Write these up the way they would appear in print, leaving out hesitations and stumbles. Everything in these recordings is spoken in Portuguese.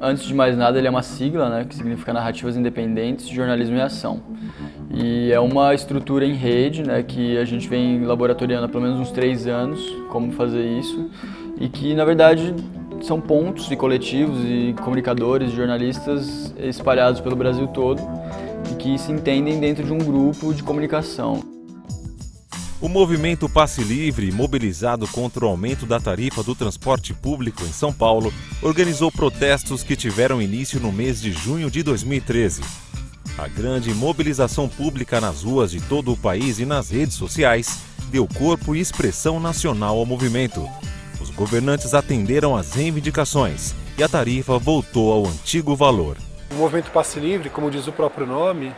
antes de mais nada, ele é uma sigla, né, que significa Narrativas Independentes de Jornalismo em Ação. E é uma estrutura em rede, né, que a gente vem laboratoriando há pelo menos uns 3 anos como fazer isso, e que, na verdade, são pontos e coletivos e comunicadores, jornalistas espalhados pelo Brasil todo e que se entendem dentro de um grupo de comunicação. O movimento Passe Livre, mobilizado contra o aumento da tarifa do transporte público em São Paulo, organizou protestos que tiveram início no mês de junho de 2013. A grande mobilização pública nas ruas de todo o país e nas redes sociais deu corpo e expressão nacional ao movimento. Os governantes atenderam às reivindicações e a tarifa voltou ao antigo valor. O movimento Passe Livre, como diz o próprio nome,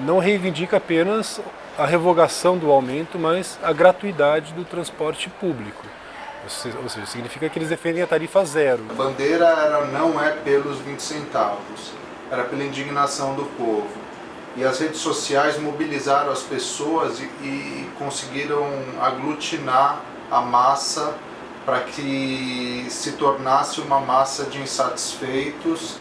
não reivindica apenas a revogação do aumento, mas a gratuidade do transporte público. Ou seja, significa que eles defendem a tarifa zero. A bandeira não é pelos 20 centavos, era pela indignação do povo. E as redes sociais mobilizaram as pessoas e conseguiram aglutinar a massa para que se tornasse uma massa de insatisfeitos.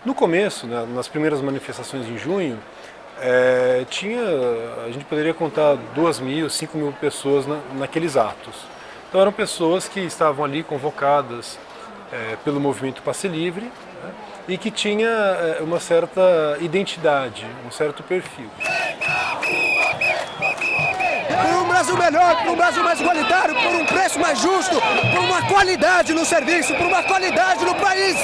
No começo, nas primeiras manifestações em junho, a gente poderia contar 2.000, 5.000 pessoas naqueles atos. Então eram pessoas que estavam ali convocadas pelo movimento Passe Livre, né, e que tinha uma certa identidade, um certo perfil. Por um Brasil melhor, por um Brasil mais igualitário, por um preço mais justo, por uma qualidade no serviço, por uma qualidade no país.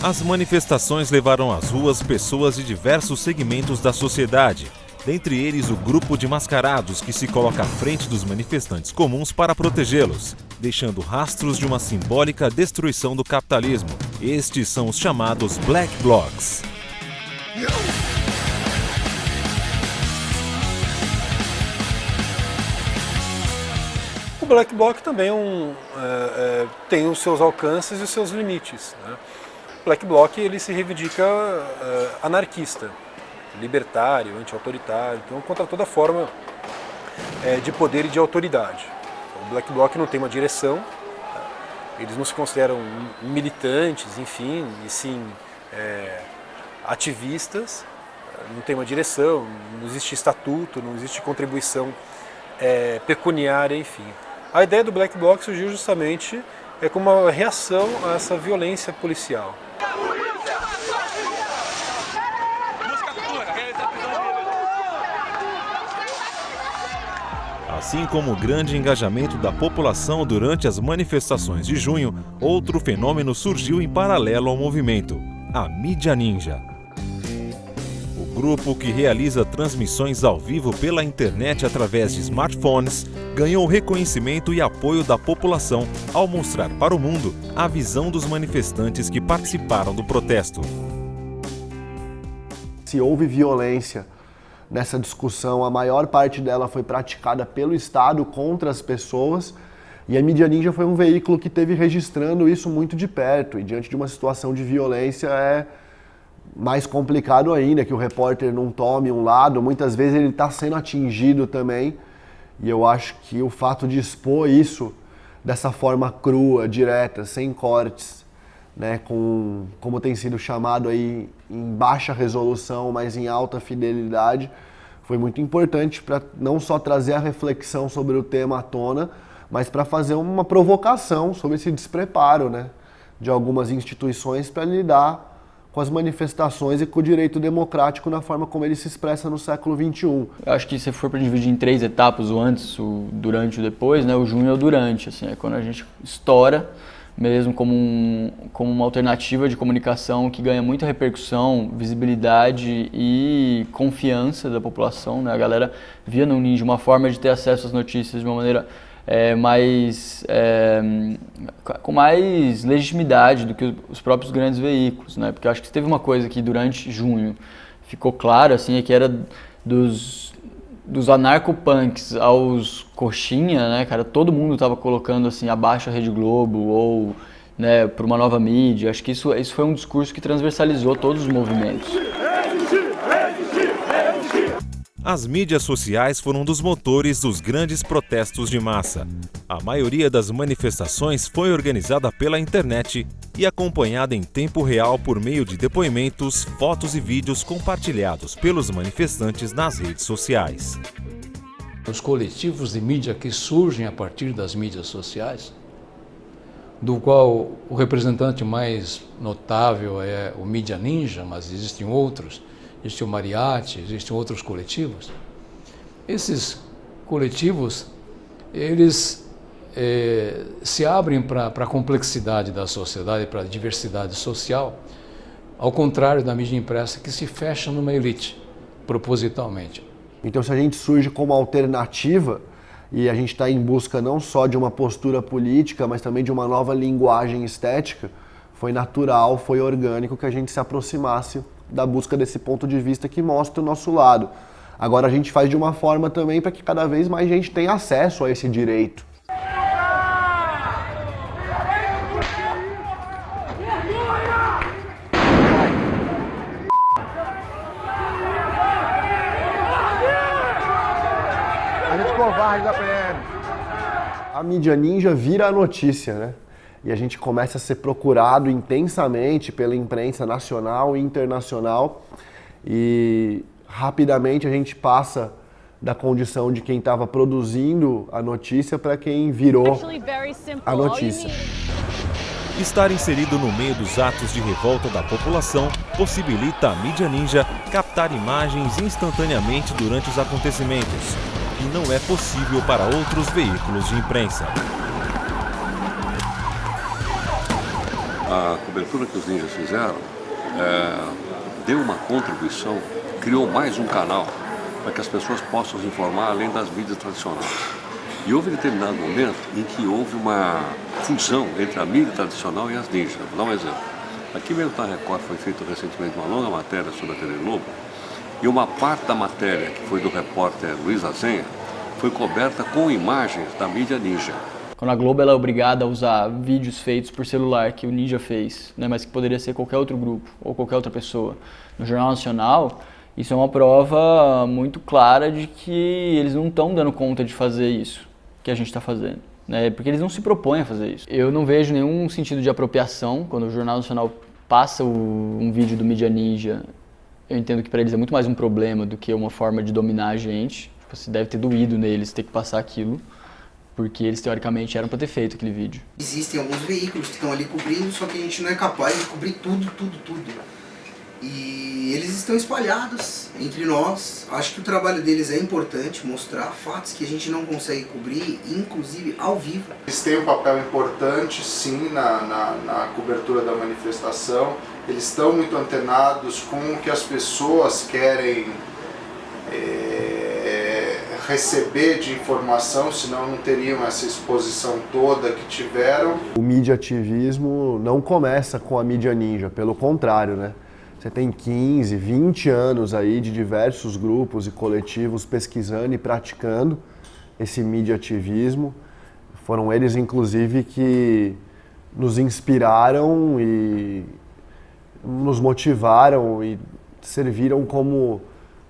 As manifestações levaram às ruas pessoas de diversos segmentos da sociedade, dentre eles o grupo de mascarados que se coloca à frente dos manifestantes comuns para protegê-los, deixando rastros de uma simbólica destruição do capitalismo. Estes são os chamados Black Blocs. O Black Bloc também tem os seus alcances e os seus limites, né? O Black Bloc ele se reivindica anarquista, libertário, anti-autoritário, então contra toda forma de poder e de autoridade. O Black Bloc não tem uma direção, eles não se consideram militantes, enfim, e sim ativistas, não tem uma direção, não existe estatuto, não existe contribuição pecuniária, enfim. A ideia do Black Bloc surgiu justamente como uma reação a essa violência policial. Assim como o grande engajamento da população durante as manifestações de junho, outro fenômeno surgiu em paralelo ao movimento: a mídia ninja. O grupo, que realiza transmissões ao vivo pela internet através de smartphones, ganhou reconhecimento e apoio da população ao mostrar para o mundo a visão dos manifestantes que participaram do protesto. Se houve violência nessa discussão, a maior parte dela foi praticada pelo Estado contra as pessoas, e a mídia ninja foi um veículo que teve registrando isso muito de perto, e diante de uma situação de violência é mais complicado ainda que o repórter não tome um lado, muitas vezes ele está sendo atingido também, e eu acho que o fato de expor isso dessa forma crua, direta, sem cortes, né, como tem sido chamado aí em baixa resolução, mas em alta fidelidade, foi muito importante para não só trazer a reflexão sobre o tema à tona, mas para fazer uma provocação sobre esse despreparo, né, de algumas instituições para lidar com as manifestações e com o direito democrático na forma como ele se expressa no século XXI. Eu acho que se for para dividir em 3 etapas, o antes, o durante e o depois, né, o junho é o durante, assim, é quando a gente estoura mesmo como uma alternativa de comunicação que ganha muita repercussão, visibilidade e confiança da população, né? A galera via no Ninja uma forma de ter acesso às notícias de uma maneira com mais legitimidade do que os próprios grandes veículos, né? Porque eu acho que teve uma coisa que durante junho ficou claro, assim, é que era dos anarcopunks aos coxinha, né, cara, todo mundo tava colocando, assim, abaixo a Rede Globo ou, né, por uma nova mídia. Acho que isso foi um discurso que transversalizou todos os movimentos. As mídias sociais foram um dos motores dos grandes protestos de massa. A maioria das manifestações foi organizada pela internet e acompanhada em tempo real por meio de depoimentos, fotos e vídeos compartilhados pelos manifestantes nas redes sociais. Os coletivos de mídia que surgem a partir das mídias sociais, do qual o representante mais notável é o Mídia Ninja, mas existem outros, existe o Mariachi, existem outros coletivos. Esses coletivos, eles se abrem para a complexidade da sociedade, para a diversidade social, ao contrário da mídia impressa, que se fecha numa elite, propositalmente. Então, se a gente surge como alternativa e a gente está em busca não só de uma postura política, mas também de uma nova linguagem estética, foi natural, foi orgânico que a gente se aproximasse da busca desse ponto de vista que mostra o nosso lado. Agora a gente faz de uma forma também para que cada vez mais gente tenha acesso a esse direito. A gente covarde da PM. A mídia ninja vira a notícia, né? E a gente começa a ser procurado intensamente pela imprensa nacional e internacional e rapidamente a gente passa da condição de quem estava produzindo a notícia para quem virou a notícia. Estar inserido no meio dos atos de revolta da população possibilita a mídia ninja captar imagens instantaneamente durante os acontecimentos, o que não é possível para outros veículos de imprensa. A cobertura que os ninjas fizeram deu uma contribuição, criou mais um canal para que as pessoas possam se informar além das mídias tradicionais. E houve determinado momento em que houve uma fusão entre a mídia tradicional e as ninjas. Vou dar um exemplo. Aqui mesmo na Record foi feita recentemente uma longa matéria sobre a TV Globo e uma parte da matéria, que foi do repórter Luiz Azenha, foi coberta com imagens da mídia ninja. Quando a Globo ela é obrigada a usar vídeos feitos por celular que o Ninja fez, né, mas que poderia ser qualquer outro grupo ou qualquer outra pessoa, no Jornal Nacional, isso é uma prova muito clara de que eles não estão dando conta de fazer isso que a gente está fazendo, né, porque eles não se propõem a fazer isso. Eu não vejo nenhum sentido de apropriação quando o Jornal Nacional passa um vídeo do Mídia Ninja. Eu entendo que para eles é muito mais um problema do que uma forma de dominar a gente. Você deve ter doído neles ter que passar aquilo, porque eles teoricamente eram para ter feito aquele vídeo. Existem alguns veículos que estão ali cobrindo, só que a gente não é capaz de cobrir tudo. E eles estão espalhados entre nós. Acho que o trabalho deles é importante, mostrar fatos que a gente não consegue cobrir, inclusive ao vivo. Eles têm um papel importante, sim, na cobertura da manifestação. Eles estão muito antenados com o que as pessoas querem receber de informação, senão não teriam essa exposição toda que tiveram. O mediativismo não começa com a mídia ninja, pelo contrário, né? Você tem 15, 20 anos aí de diversos grupos e coletivos pesquisando e praticando esse mediativismo. Foram eles, inclusive, que nos inspiraram e nos motivaram e serviram como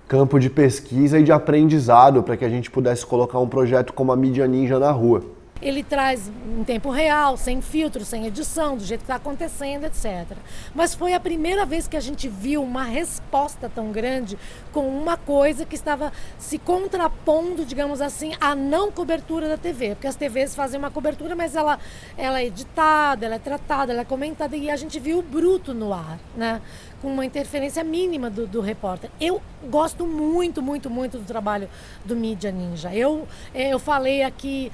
campo de pesquisa e de aprendizado para que a gente pudesse colocar um projeto como a Mídia Ninja na rua. Ele traz em tempo real, sem filtro, sem edição, do jeito que está acontecendo, etc. Mas foi a primeira vez que a gente viu uma resposta tão grande com uma coisa que estava se contrapondo, digamos assim, à não cobertura da TV. Porque as TVs fazem uma cobertura, mas ela é editada, ela é tratada, ela é comentada, e a gente viu o bruto no ar, né? Com uma interferência mínima do repórter. Eu gosto muito do trabalho do Mídia Ninja. Eu falei aqui,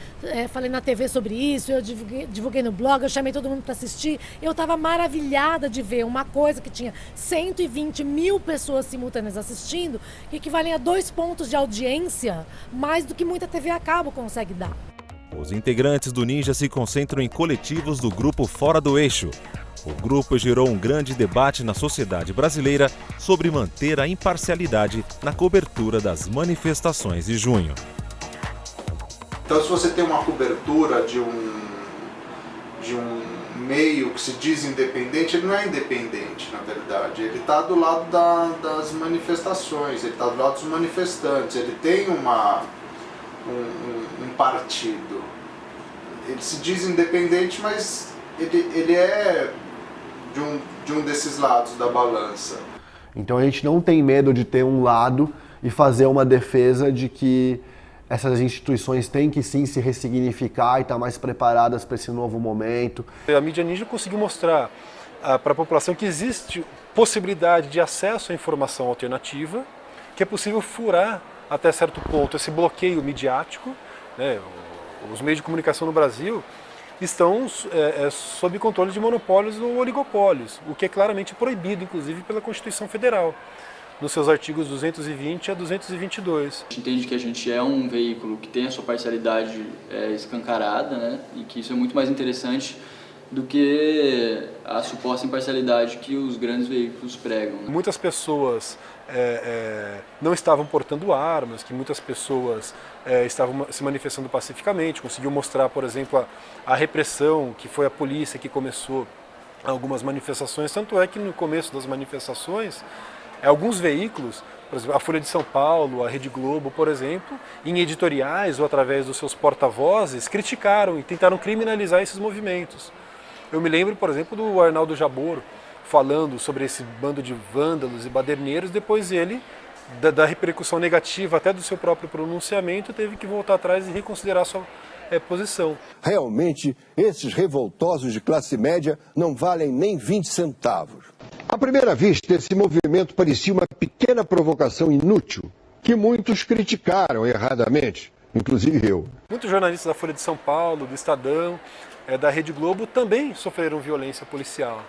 falei na TV sobre isso, eu divulguei no blog, eu chamei todo mundo para assistir. Eu estava maravilhada de ver uma coisa que tinha 120 mil pessoas simultâneas assistindo, que equivalem a 2 pontos de audiência, mais do que muita TV a cabo consegue dar. Os integrantes do Ninja se concentram em coletivos do grupo Fora do Eixo. O grupo gerou um grande debate na sociedade brasileira sobre manter a imparcialidade na cobertura das manifestações de junho. Então, se você tem uma cobertura de um meio que se diz independente, ele não é independente, na verdade. Ele está do lado das manifestações, ele está do lado dos manifestantes, ele tem um partido. Ele se diz independente, mas ele é de um desses lados da balança. Então a gente não tem medo de ter um lado e fazer uma defesa de que essas instituições têm que sim se ressignificar e estar mais preparadas para esse novo momento. A mídia ninja conseguiu mostrar para a população que existe possibilidade de acesso à informação alternativa, que é possível furar até certo ponto esse bloqueio midiático, né? Os meios de comunicação no Brasil estão sob controle de monopólios ou oligopólios, o que é claramente proibido, inclusive, pela Constituição Federal, nos seus artigos 220 a 222. A gente entende que a gente é um veículo que tem a sua parcialidade escancarada, né? E que isso é muito mais interessante do que a suposta imparcialidade que os grandes veículos pregam, né? Muitas pessoas não estavam portando armas, que muitas pessoas estavam se manifestando pacificamente, conseguiu mostrar, por exemplo, a repressão, que foi a polícia que começou algumas manifestações, tanto é que no começo das manifestações, alguns veículos, por exemplo, a Folha de São Paulo, a Rede Globo, por exemplo, em editoriais ou através dos seus porta-vozes, criticaram e tentaram criminalizar esses movimentos. Eu me lembro, por exemplo, do Arnaldo Jabor falando sobre esse bando de vândalos e baderneiros, depois ele, da repercussão negativa até do seu próprio pronunciamento, teve que voltar atrás e reconsiderar sua posição. Realmente, esses revoltosos de classe média não valem nem 20 centavos. À primeira vista, esse movimento parecia uma pequena provocação inútil, que muitos criticaram erradamente, inclusive eu. Muitos jornalistas da Folha de São Paulo, do Estadão, da Rede Globo, também sofreram violência policial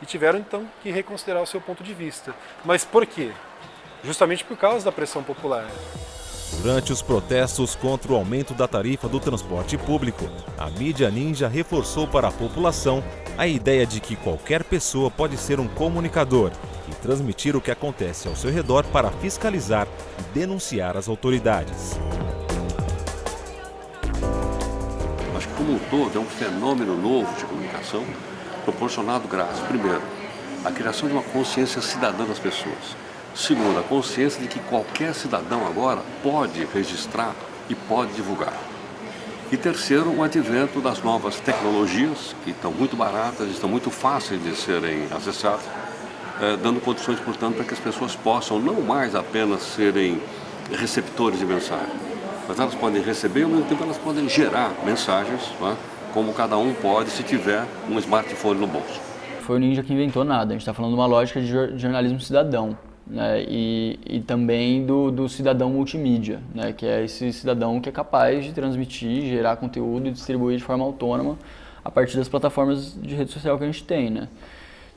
e tiveram, então, que reconsiderar o seu ponto de vista. Mas por quê? Justamente por causa da pressão popular. Durante os protestos contra o aumento da tarifa do transporte público, a mídia ninja reforçou para a população a ideia de que qualquer pessoa pode ser um comunicador e transmitir o que acontece ao seu redor para fiscalizar e denunciar as autoridades. Acho que como um todo é um fenômeno novo de comunicação proporcionado graças, primeiro, à criação de uma consciência cidadã das pessoas. Segundo, a consciência de que qualquer cidadão agora pode registrar e pode divulgar. E terceiro, o advento das novas tecnologias, que estão muito baratas, estão muito fáceis de serem acessadas, dando condições, portanto, para que as pessoas possam não mais apenas serem receptores de mensagem, mas elas podem receber e ao mesmo tempo elas podem gerar mensagens, né, como cada um pode se tiver um smartphone no bolso. Foi o Ninja que inventou nada, a gente está falando de uma lógica de jornalismo cidadão. Né, e também do cidadão multimídia, né, que é esse cidadão que é capaz de transmitir, gerar conteúdo e distribuir de forma autônoma a partir das plataformas de rede social que a gente tem, né.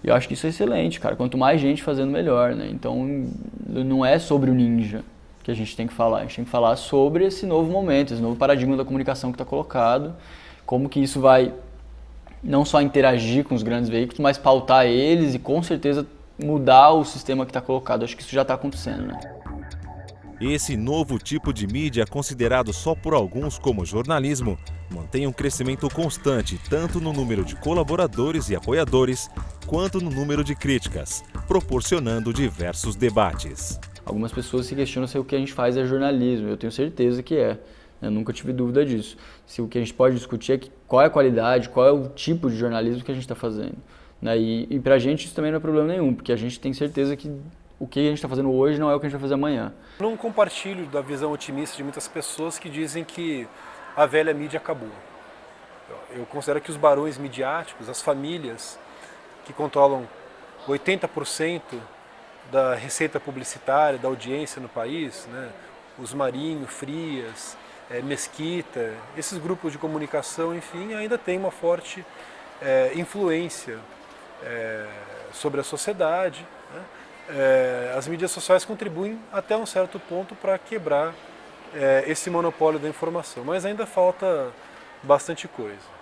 E eu acho que isso é excelente, cara, quanto mais gente fazendo, melhor, né. Então não é sobre o Ninja que a gente tem que falar sobre esse novo momento, esse novo paradigma da comunicação que está colocado, como que isso vai não só interagir com os grandes veículos, mas pautar eles e com certeza mudar o sistema que está colocado. Acho que isso já está acontecendo, né? Esse novo tipo de mídia, considerado só por alguns como jornalismo, mantém um crescimento constante tanto no número de colaboradores e apoiadores, quanto no número de críticas, proporcionando diversos debates. Algumas pessoas se questionam se o que a gente faz é jornalismo. Eu tenho certeza que é. Eu nunca tive dúvida disso. Se o que a gente pode discutir é qual é a qualidade, qual é o tipo de jornalismo que a gente está fazendo. Né? E pra gente isso também não é problema nenhum, porque a gente tem certeza que o que a gente está fazendo hoje não é o que a gente vai fazer amanhã. Não compartilho da visão otimista de muitas pessoas que dizem que a velha mídia acabou. Eu considero que os barões midiáticos, as famílias que controlam 80% da receita publicitária, da audiência no país, né? Os Marinho, Frias, Mesquita, esses grupos de comunicação, enfim, ainda têm uma forte influência sobre a sociedade, né? As mídias sociais contribuem até um certo ponto para quebrar esse monopólio da informação, mas ainda falta bastante coisa.